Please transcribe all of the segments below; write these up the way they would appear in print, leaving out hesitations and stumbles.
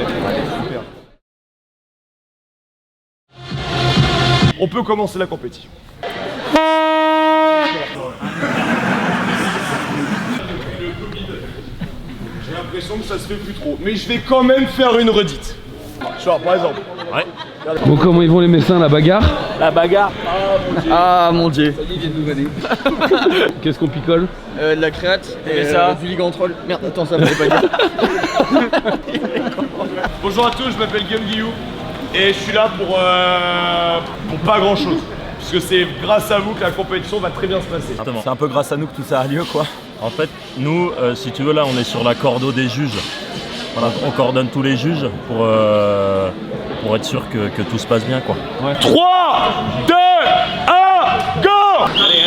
Parfait. Super. On peut commencer la compétition. J'ai l'impression que ça se fait plus trop, mais je vais quand même faire une redite. Genre, par exemple. Ouais. Bon, comment ils vont les médecins, la bagarre? La bagarre. Ah mon dieu. Ça y est, il vient de nous vanner. Qu'est-ce qu'on picole? De la créate et ça. du ligantrol. Merde, attends, ça fallait pas dire. Bonjour à tous, je m'appelle Guillaume Guillou et je suis là pour pas grand chose. Puisque c'est grâce à vous que la compétition va très bien se passer. C'est un peu grâce à nous que tout ça a lieu, quoi. En fait, nous, si tu veux, là, on est sur la cordeau des juges. Voilà, on coordonne tous les juges pour être sûr que tout se passe bien, quoi. Ouais. 3, 2, 1, go! Allez.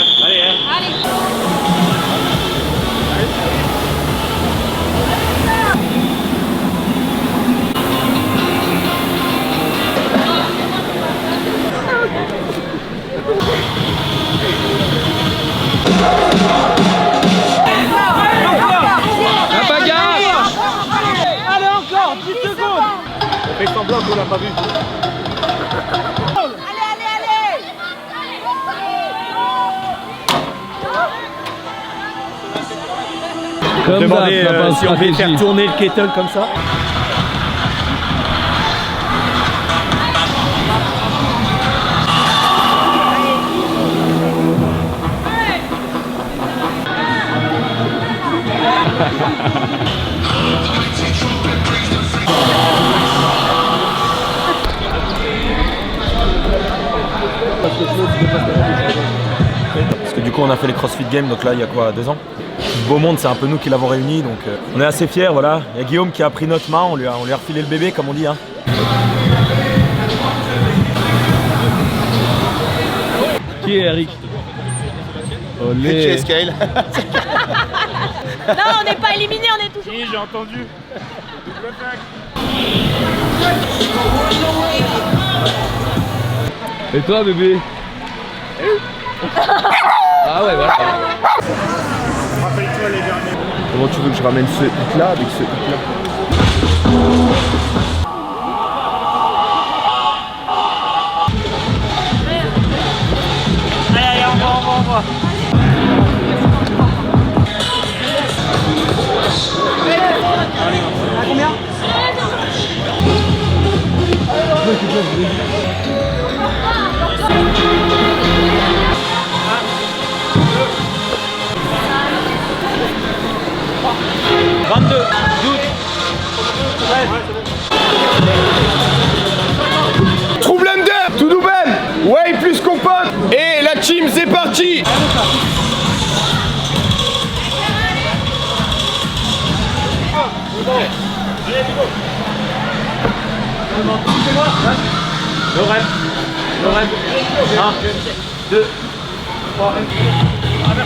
La bagarre! Allez encore, 10 secondes. On fait semblant qu'on l'a pas vu. Allez. Comme Demandez ça, si on veut faire tourner le kettle comme ça. Parce que du coup on a fait les CrossFit Games, donc là il y a quoi, 2 ans. Ce beau monde, c'est un peu nous qui l'avons réuni, donc on est assez fiers, voilà. Il y a Guillaume qui a pris notre main, on lui a refilé le bébé comme on dit, hein. Qui est Eric? Olé. Kyle. Non, on n'est pas éliminé, on est toujours. Oui, j'ai entendu. Et toi, bébé? Ah ouais, voilà. Rappelle-toi les derniers. Comment tu veux que je ramène ce hit là avec ce hit là? Allez, on va. Troublender, tout double, ouais plus qu'on pote. Et la team c'est parti. Lorraine. 1, 2, 3. Voilà.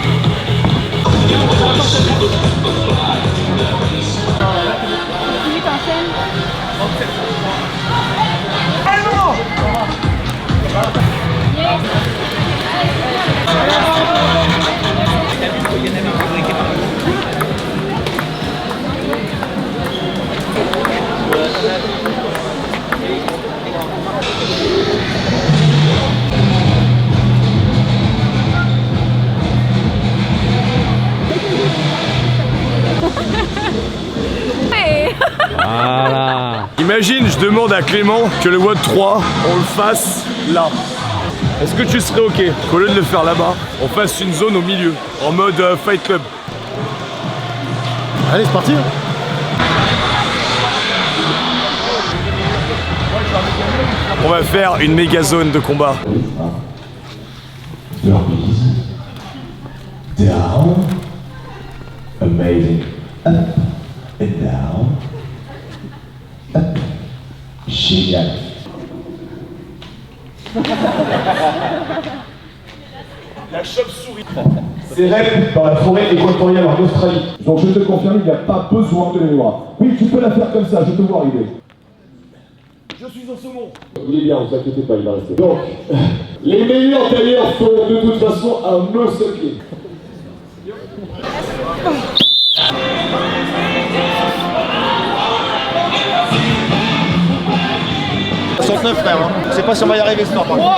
Imagine, je demande à Clément que le WOD 3, on le fasse là. Est-ce que tu serais ok qu'au lieu de le faire là-bas, on fasse une zone au milieu, en mode Fight Club? Allez, c'est parti. On va faire une méga zone de combat. Down, amazing, up and down, up, génial. La chauve-souris. Ces rêves dans la forêt équatoriale en Australie. Donc je te confirme, il n'y a pas besoin de mémoire. Oui, tu peux la faire comme ça, je te vois arriver. Je suis un saumon. Il est bien, vous inquiétez pas, il va rester. Donc, les meilleurs tailleurs sont de toute façon un muscle kick. 49 frère. Hein. Je sais pas si on va y arriver ce soir par contre.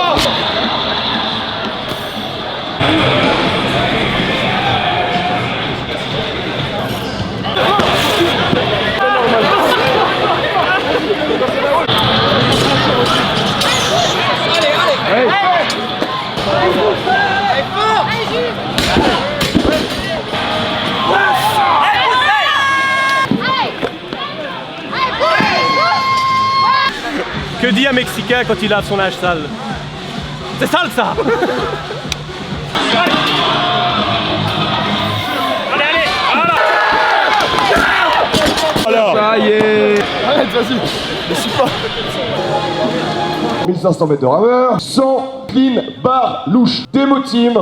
Que dit un Mexicain quand il lave son linge sale? C'est sale ça. Alors, Ça y est. arrête, vas-y. Je suis pas. 1500 mètres de rameur, 100 clean bar louche. Démo team,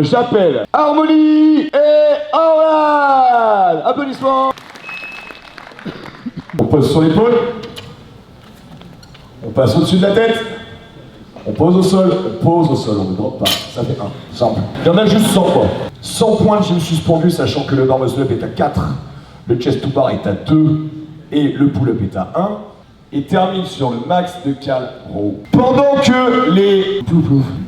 j'appelle Harmonie et Orlan. Applaudissements. On pose sur l'épaule. On passe au-dessus de la tête. On pose au sol. On pose au sol, on ne drop pas. Ça fait 1. Simple. Il y en a juste 100 quoi. 100 points de gym suspendu, sachant que le bar muscle up est à 4. Le chest to bar est à 2 et le pull-up est à 1 et termine sur le max de cal row. Pendant que les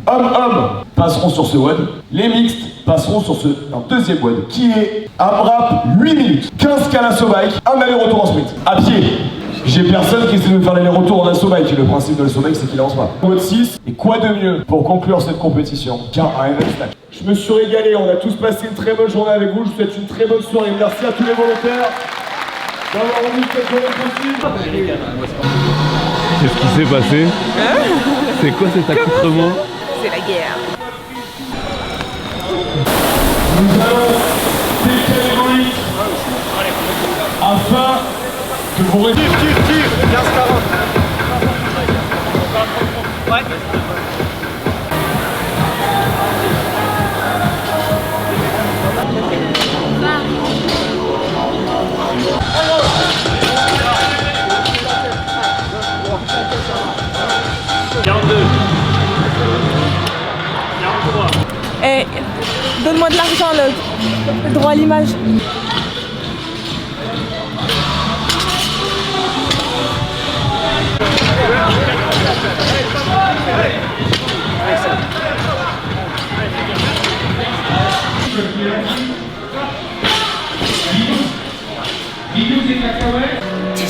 hommes passeront sur ce WOD, les mixtes passeront sur ce deuxième WOD qui est AMRAP 8 minutes, 15 cal assaut bike, un aller-retour en sprint, à pied. J'ai personne qui essaie de faire l'aller-retour en assaut bike et le principe de l'assaut bike c'est qu'il avance pas. WOD 6, et quoi de mieux pour conclure cette compétition qu'un RM snatch. Je me suis régalé, on a tous passé une très bonne journée avec vous, je vous souhaite une très bonne soirée, merci à tous les volontaires d'avoir rendu cette journée possible. Qu'est-ce qui s'est passé? C'est quoi cet accoutrement? C'est la guerre. Nous allons décaler afin que vous restiez. Eh, donne-moi de l'argent, le droit à l'image.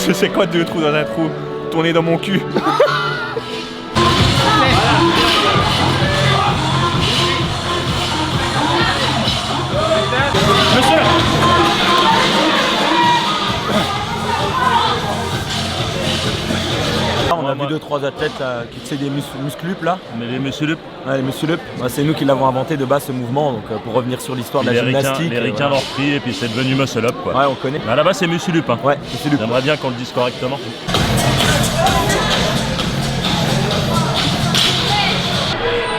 Je sais quoi, 2 trous dans un trou? Tourner dans mon cul. On a vu 2-3 athlètes qui faisaient des muscle-up là. Mais les muscle-up, Ouais, les muscle-up. Ouais, c'est nous qui l'avons inventé de base ce mouvement, donc pour revenir sur l'histoire de la gymnastique. les ricains l'ont repris et puis c'est devenu muscle-up quoi. Ouais, on connaît. Mais à la base c'est muscle-up. Hein. Ouais, muscle-up. J'aimerais bien qu'on le dise correctement.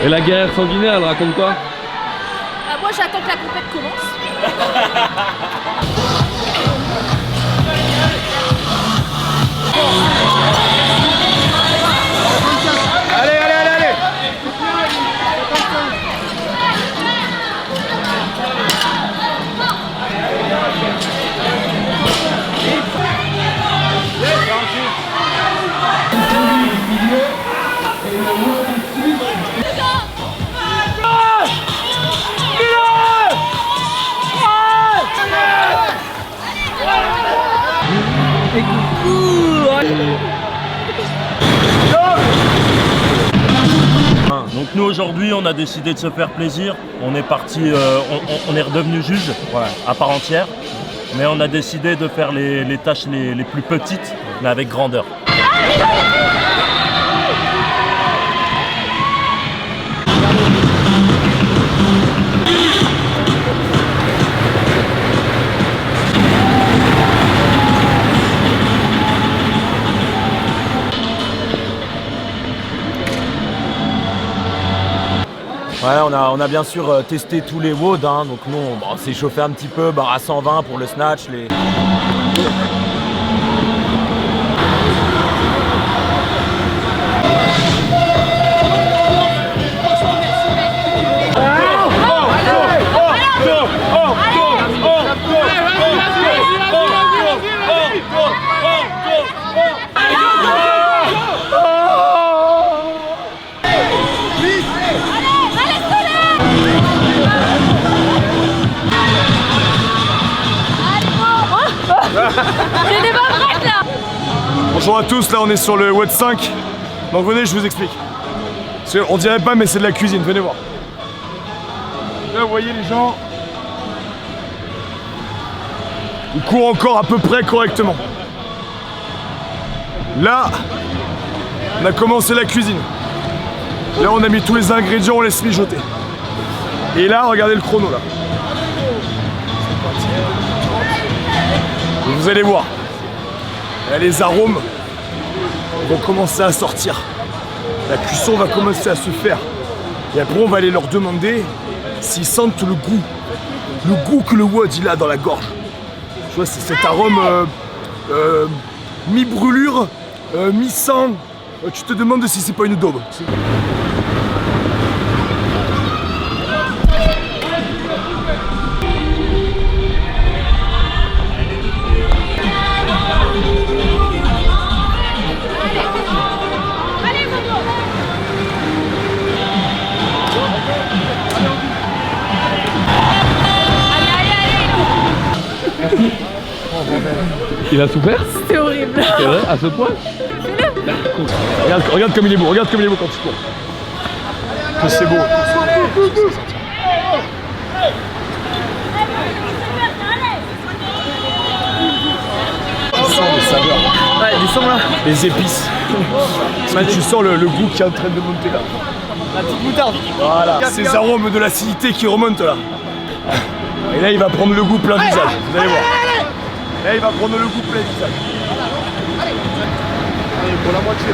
Et la guerre sanguinaire, elle raconte quoi? Moi j'attends que la compète commence. Donc nous aujourd'hui on a décidé de se faire plaisir. On est parti, on est redevenu juge à part entière. Mais on a décidé de faire les tâches les plus petites, mais avec grandeur. Ouais, on a bien sûr testé tous les WOD, hein, donc nous on s'est chauffé un petit peu, barre à 120 pour le snatch. J'étais pas prête là. Bonjour à tous, là on est sur le WOD 5. Donc venez, je vous explique. On dirait pas, mais c'est de la cuisine, venez voir. Là vous voyez les gens. Ils courent encore à peu près correctement. Là, on a commencé la cuisine. Là on a mis tous les ingrédients, on laisse mijoter. Et là, regardez le chrono là. Vous allez voir. Là, les arômes vont commencer à sortir. La cuisson va commencer à se faire. Et après, on va aller leur demander s'ils sentent le goût que le WOD il a dans la gorge. Tu vois, c'est cet arôme mi-brûlure, mi-sang. Tu te demandes si c'est pas une daube. Il a souffert? C'était horrible. C'est vrai, à ce point? Regarde comme il est beau, regarde comme il est beau quand tu cours. Que c'est beau. Tu sens les saveurs. Ouais, du son là. Les épices. Parce que tu sens le goût qui est en train de monter là. La petite moutarde. Voilà. Ces arômes de l'acidité qui remontent là. Et là il va prendre le goût plein visage. Vous allez voir. Là il va prendre le goût plein visage. Allez, pour la moitié.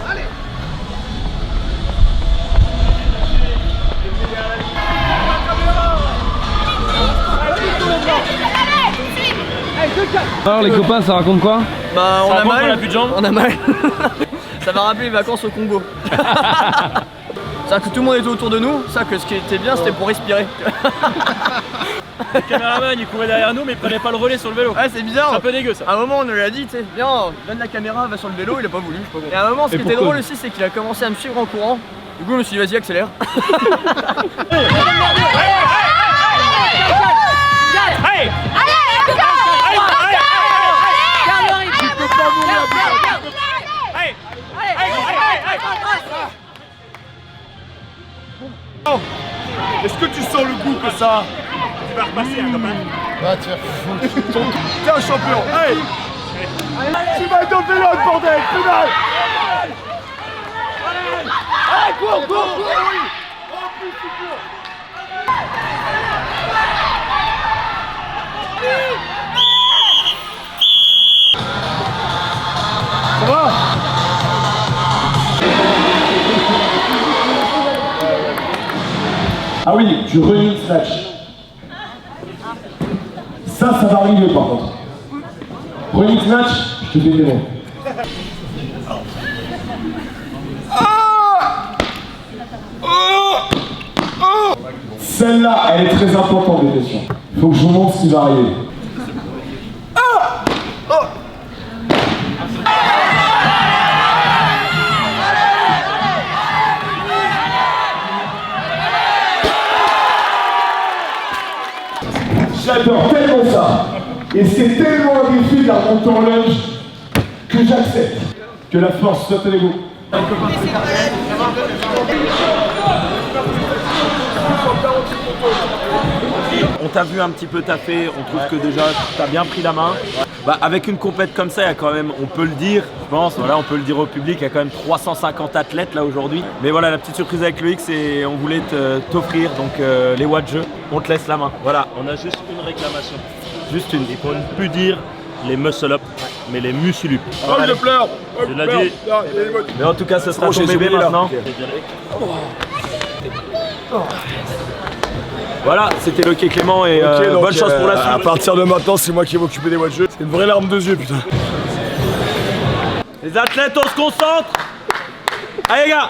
Allez. Alors les copains, ça raconte quoi? Bah on a mal. On a plus de jambes. On a mal. Ça va rappeler les vacances au Congo. C'est-à-dire que tout le monde était autour de nous, ça que ce qui était bien c'était pour respirer. Le caméraman il courait derrière nous mais il prenait pas le relais sur le vélo. Ouais c'est bizarre. C'est un peu dégueu ça. À un moment on lui a dit, tu sais, viens, donne la caméra, va sur le vélo, il a pas voulu, je sais pas pourquoi. Et à un moment ce qui était drôle aussi c'est qu'il a commencé à me suivre en courant. Du coup je me suis dit vas-y accélère. Est-ce que tu sens le goût que ça a? Tu vas repasser hein, quand même. T'es un champion. Hey, tu vas être au vélo, bordel, pédale. Allez, cours. Oui. Oh, plus tu cours. Ça va? Ah oui, tu running snatch. Ça va arriver par contre. Running snatch, je te fais des mots. Celle-là, elle est très importante, les questions. Il faut que je vous montre ce qui va arriver. J'adore tellement ça. Et c'est tellement un défi de la remonter en lunge que j'accepte. Que la force soit à l'ego. On t'a vu un petit peu taffer, on trouve que déjà t'as bien pris la main. Bah, avec une compète comme ça, il y a quand même, on peut le dire, je pense, voilà, on peut le dire au public, il y a quand même 350 athlètes là aujourd'hui. Mais voilà, la petite surprise avec Loïc, c'est on voulait t'offrir donc les watts jeux, on te laisse la main. Voilà, On a juste une réclamation. juste une. Il faut ne plus dire les muscle up, mais les muscle up. Oh, je pleure. Tu l'as dit. Mais en tout cas, ce sera bon, ton j'ai bébé oublié, là. maintenant. Voilà, c'était Loïc et Clément et Ok, donc, bonne chance pour la suite. À partir de maintenant, c'est moi qui vais m'occuper des watts jeux. C'est une vraie larme de yeux, putain. Les athlètes, on se concentre. Allez les gars.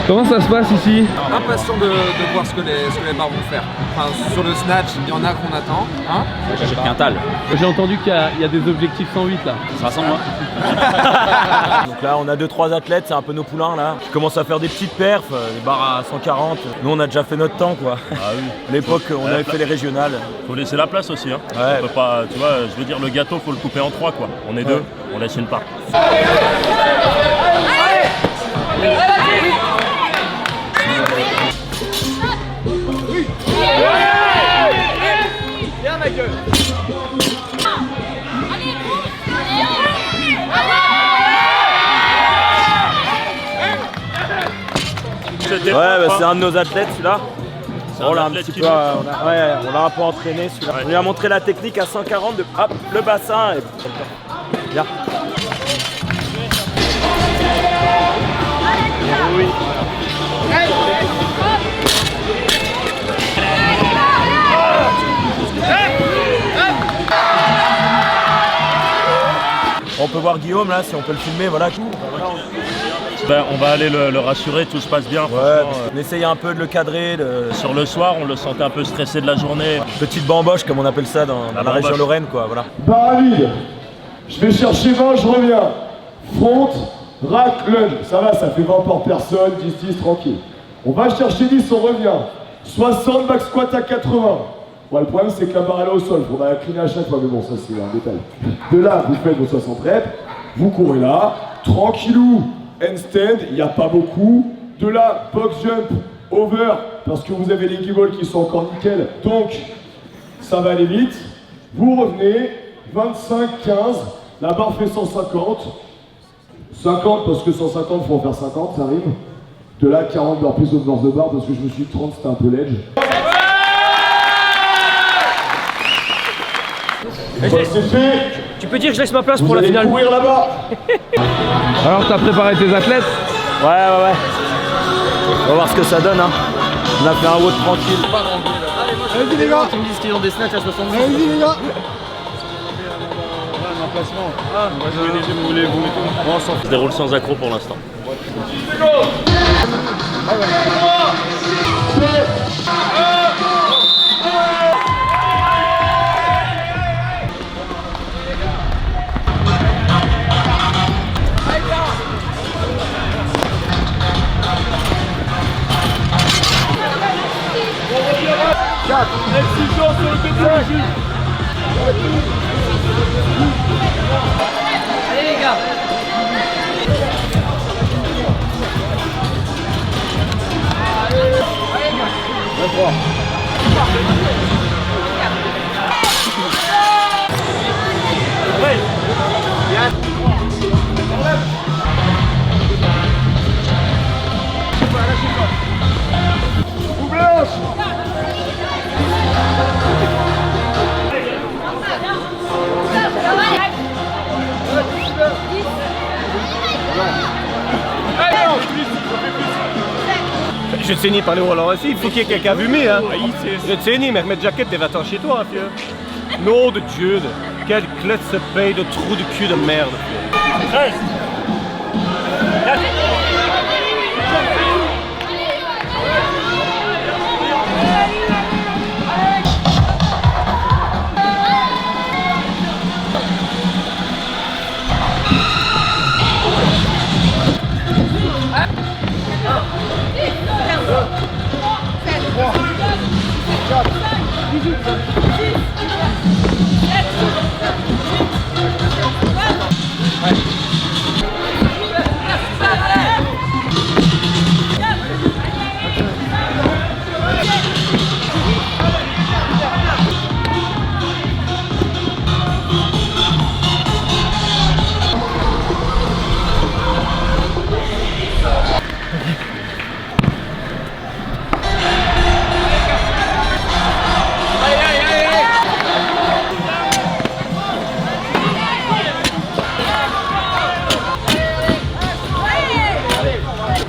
Comment ça se passe ici? Impatient de voir ce que les bars vont faire. Enfin, sur le snatch, il y en a qu'on attend. Hein, J'ai Quintal. J'ai entendu qu'il y a des objectifs 108 là. Ça ressemble moi. Donc là on a 2-3 athlètes, c'est un peu nos poulains là. Je commence à faire des petites perfs, des barres à 140. Nous on a déjà fait notre temps quoi. Ah oui. À l'époque on avait fait les régionales. Faut laisser la place aussi. Hein. Ouais. On peut pas, tu vois, je veux dire, le gâteau, faut le couper en 3 quoi. On est deux, on laisse une part. Viens ma gueule. Ouais bah, c'est un de nos athlètes celui-là. On l'a un athlète petit qui peu, lutte. on l'a un peu entraîné celui-là. On lui a montré la technique à 140 de hop le bassin et bien. Oui. On peut voir Guillaume là si on peut le filmer, voilà. Ben, on va aller le rassurer, tout se passe bien. Ouais, on essaye un peu de le cadrer. Sur le soir, on le sentait un peu stressé de la journée. Petite bamboche comme on appelle ça dans la région bamboche. Lorraine quoi, voilà. Barre vide. Je vais chercher 20, je reviens. Front, rack, lunge. Ça va, ça fait 20 par personne, 10-10, tranquille. On va chercher 10, on revient. 60, back squat à 80. Ouais, le problème, c'est que la barre elle est au sol. Faudra la cleaner à chaque fois, mais bon, ça, c'est un détail. De là, vous faites vos 60 reps. Vous courez là. Tranquillou. Handstand, il n'y a pas beaucoup. De là, box jump, over, parce que vous avez les gigoles qui sont encore nickel. Donc, ça va aller vite. Vous revenez, 25, 15. La barre fait 150. 50 parce que 150, faut en faire 50, ça arrive. De là, 40 burpees au de barre parce que je me suis dit 30, c'était un peu ledge. Voilà, c'est fait. Tu peux dire que je laisse ma place Vous pour la allez finale. courir là-bas. Alors t'as préparé tes athlètes? Ouais. On va voir ce que ça donne hein. On a fait un WOD tranquille. Vas-y les gars. Qui me disent qu'ils ont des snatchs à 70. Vas-y les gars. On se déroule sans accro pour l'instant. Exigence sur le déplacement. Allez les gars. Je vais te saigner par les Roland aussi, il faut qu'il y ait quelqu'un fumé hein. Je vais te saigner, mais remets jaquette et va-t'en chez toi, vieux. Nom de Dieu, quelle clette se paye de trou de cul de merde.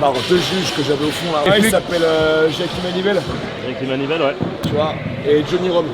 Alors, deux juges que j'avais au fond là. Il s'appelle Jackie Manivelle, Jackie Manivelle, ouais. tu vois, et Johnny Rome.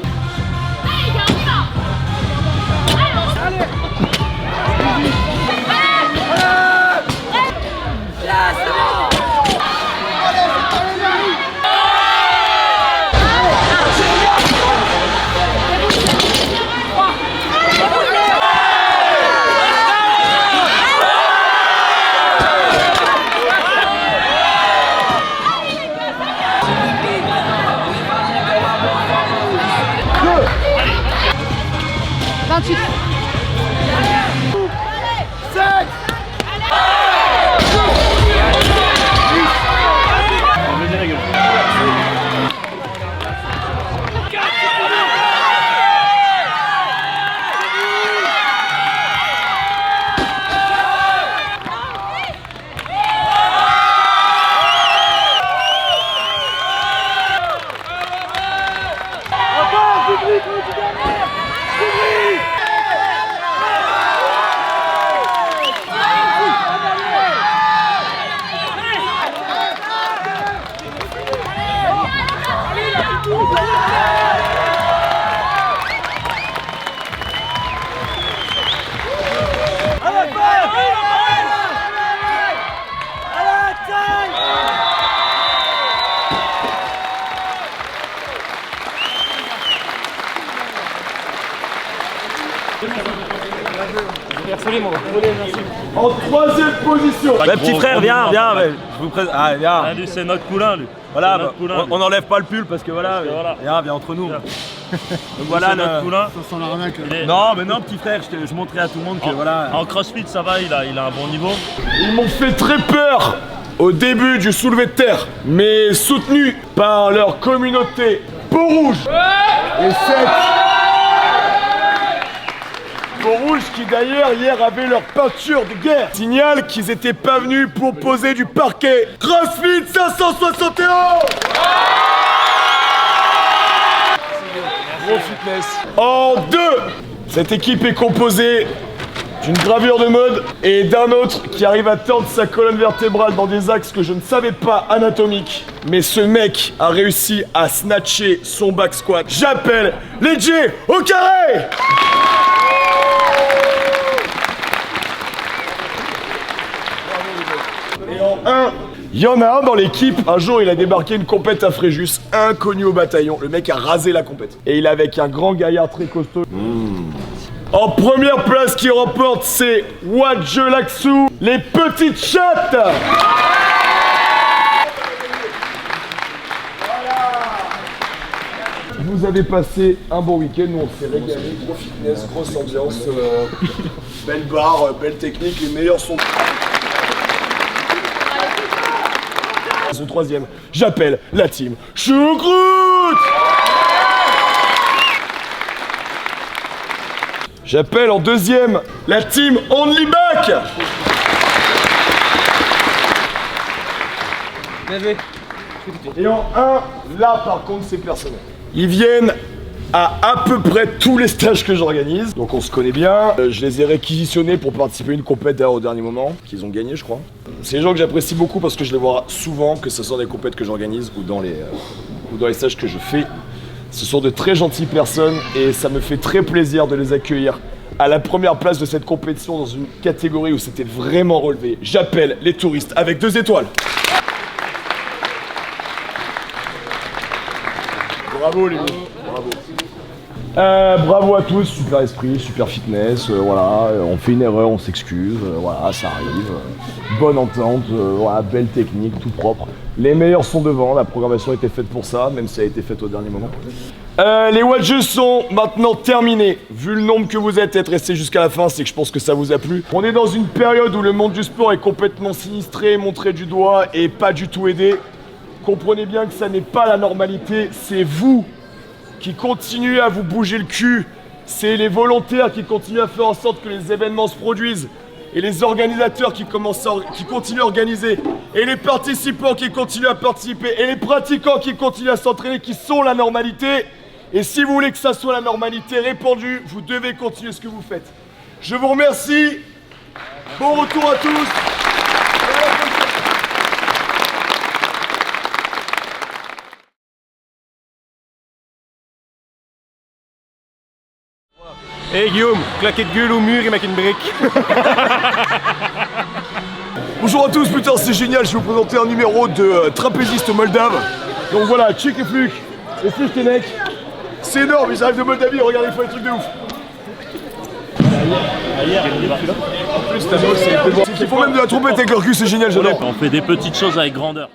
En troisième position. Ouais, petit frère, viens, viens. Je vous présente. Ah, viens. Ah, lui, c'est notre poulain, lui. Voilà, Notre poulain, on n'enlève pas le pull parce que voilà, voilà. viens entre nous. Viens. Donc voilà notre poulain. Non, mais non, petit frère, je montrais à tout le monde que voilà. En crossfit, ça va, il a un bon niveau. Ils m'ont fait très peur au début du soulevé de terre, mais soutenus par leur communauté Peau Rouge et 7 Peau Rouge qui d'ailleurs hier avaient leur peinture de guerre. Signale qu'ils étaient pas venus pour poser du parquet. CrossFit 561. Gros fitness. En 2, cette équipe est composée d'une gravure de mode et d'un autre qui arrive à tordre sa colonne vertébrale dans des axes que je ne savais pas anatomiques. Mais ce mec a réussi à snatcher son back squat. J'appelle les J au carré. Et en 1, il y en a un dans l'équipe, un jour il a débarqué une compète à Fréjus, inconnu au bataillon, le mec a rasé la compète. Et il est avec un grand gaillard très costaud. En première place qui remporte, c'est Wadjelaksu, les petites chattes. Vous avez passé un bon week-end, nous on s'est régalé, gros fitness, grosse ambiance, belle barre, belle technique, les meilleurs sont... Ce troisième, j'appelle la team Choucroute. J'appelle en deuxième la team Only Back. Et en 1, là par contre c'est personnel. Ils viennent à peu près tous les stages que j'organise. Donc on se connaît bien. Je les ai réquisitionnés pour participer à une compète d'ailleurs au dernier moment, qu'ils ont gagné je crois. C'est des gens que j'apprécie beaucoup parce que je les vois souvent, que ce soit des compètes que j'organise ou dans les stages que je fais. Ce sont de très gentilles personnes et ça me fait très plaisir de les accueillir à la première place de cette compétition dans une catégorie où c'était vraiment relevé. J'appelle les touristes avec 2 étoiles. Bravo les gars, bravo. Bravo à tous, super esprit, super fitness, voilà, on fait une erreur, on s'excuse, voilà, ça arrive. Bonne entente, voilà, belle technique, tout propre. Les meilleurs sont devant, la programmation a été faite pour ça, même si elle a été faite au dernier moment. Les watches sont maintenant terminés. Vu le nombre que vous êtes restés jusqu'à la fin, c'est que je pense que ça vous a plu. On est dans une période où le monde du sport est complètement sinistré, montré du doigt et pas du tout aidé. Comprenez bien que ça n'est pas la normalité, c'est vous qui continuez à vous bouger le cul. C'est les volontaires qui continuent à faire en sorte que les événements se produisent. Et les organisateurs qui continuent à organiser. Et les participants qui continuent à participer. Et les pratiquants qui continuent à s'entraîner, qui sont la normalité. Et si vous voulez que ça soit la normalité répandue, vous devez continuer ce que vous faites. Je vous remercie. Bon retour à tous. Hey Guillaume, claquer de gueule au mur et mettre une brique. Bonjour à tous, putain c'est génial, je vais vous présenter un numéro de trapéziste moldave. Donc voilà, Tchik et Fluk, et Fluchtenek. C'est énorme, ils arrivent de Moldavie, regardez, ils font des trucs de ouf. En plus, t'as c'est qu'ils font même de la trompette avec leur cul, c'est génial, j'adore. On fait des petites choses avec grandeur.